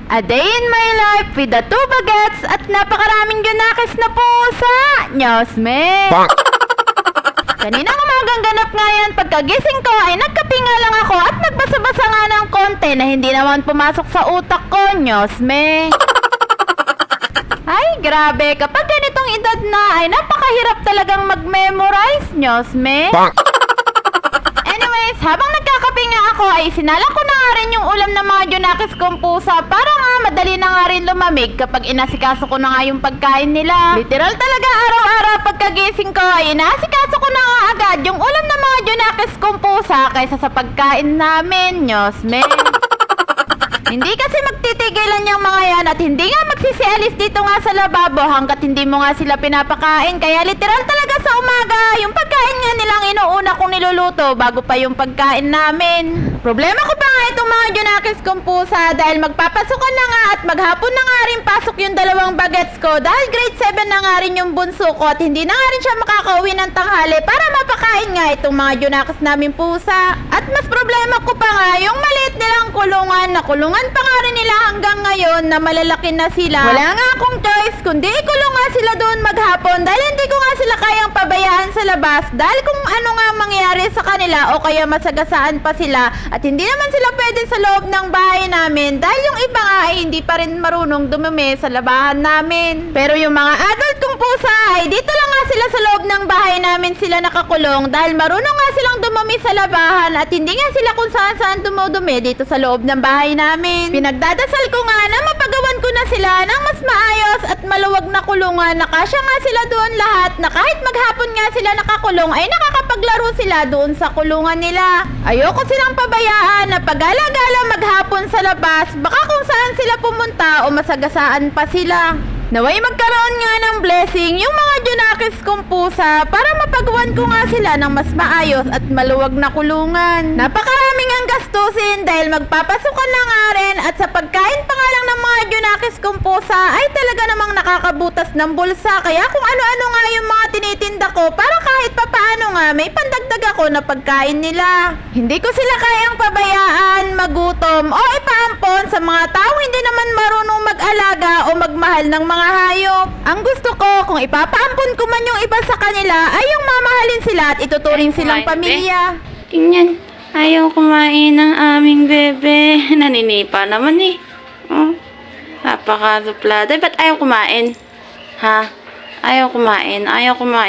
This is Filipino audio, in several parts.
A day in my life with the 2 bagets at napakaraming gunakis na pusa. Nyosme. Kaninang umagang ganap nga yan, pagkagising ko ay nagkape nga lang ako at nagbasa-basa nga ng konti na hindi naman pumasok sa utak ko. Nyosme. Ay, grabe. Kapag ganitong edad na ay napakahirap talagang mag-memorize. Nyosme. Anyways, habang nagkakape nga ako ay sinala ko na nga rin yung ulam ng mga junakis kong pusa para nga madali na nga rin lumamig kapag inasikaso ko na nga yung pagkain nila. Literal talaga araw-araw pagkagising ko ay inasikaso ko na nga agad yung ulam ng mga junakis kong pusa kaysa sa pagkain namin. Nyosme. Hindi kasi magtitigilan yung mga yan at hindi nga magsisialis dito nga sa lababo hanggat hindi mo nga sila pinapakain. Kaya literal talaga sa umaga, yung pagkain nga nilang inuuna kong niluluto bago pa yung pagkain namin. Problema ko pa nga itong mga junakis kong pusa dahil magpapasukan na nga at maghapon na nga rin pasok yung 2 bagets ko dahil grade 7 na nga rin yung bunso ko at hindi na nga rin siya makakauwi ng tanghali para mapakain nga itong mga junakis namin pusa. At mas problema ko pa nga yung maliit nilang kulungan na kulungan pa nga rin nila hanggang ngayon na malalaki na sila. Wala nga akong choice kundi ikulong nga sila doon maghapon dahil hindi ko nga sila kayang pabayaan sa labas dahil kung ano nga mangyari sa kanila o kaya masagasaan pa sila at hindi naman sila pwede sa loob ng bahay namin dahil yung iba nga ay hindi pa rin marunong dumumi sa labahan namin. Pero yung mga adult kong pusa ay dito lang nga sila sa loob ng bahay namin sila nakakulong dahil marunong nga silang dumumi sa labahan at hindi nga sila kung saan dumudumi dito sa loob ng bahay namin. Pinagdadasal ko nga na mapagawan ko na sila ng mas maayos at maluwag na kulungan na kasya nga sila doon lahat na kahit maghapon nga sila nakakulong ay nakakapaglaro sila doon sa kulungan nila. Ayoko silang pabayaan na pagala-gala maghapon sa labas baka kung saan sila pumunta o masagasaan pa sila. Naway magkaroon nga ng blessing yung mga junakis kong pusa para mapagawan ko nga sila ng mas maayos at maluwag na kulungan. Napakaraming ang gastusin dahil magpapasukan na nga rin at sa pagkain pa nga lang ng mga junakis kong pusa ay talaga namang nakakabutas ng bulsa kaya kung ano-ano nga yung mga tinitinda ko para kahit papaano nga may pandagdag ako na pagkain nila. Hindi ko sila kayang pabayaan, magutom o ipaampon sa mga taong hindi naman marunong mag-alaga o magmahal ng mga hayop. Ang gusto ko, kung ipapaampon ko man yung iba sa kanila, ay yung mamahalin sila at ituturing silang pamilya. Tingnan, ayaw kumain ng aming bebe. Naninipa naman eh. Oh, napaka-suplada. Ba't ayaw kumain? Ha? Ayaw kumain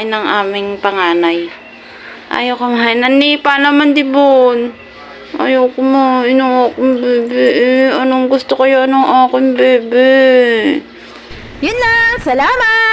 ng aming panganay. Ayaw kumain. Naninipa naman, Dibon. Ayaw kumain ng aking bebe eh. Anong gusto kaya ng aking bebe? Yun lang, salamat!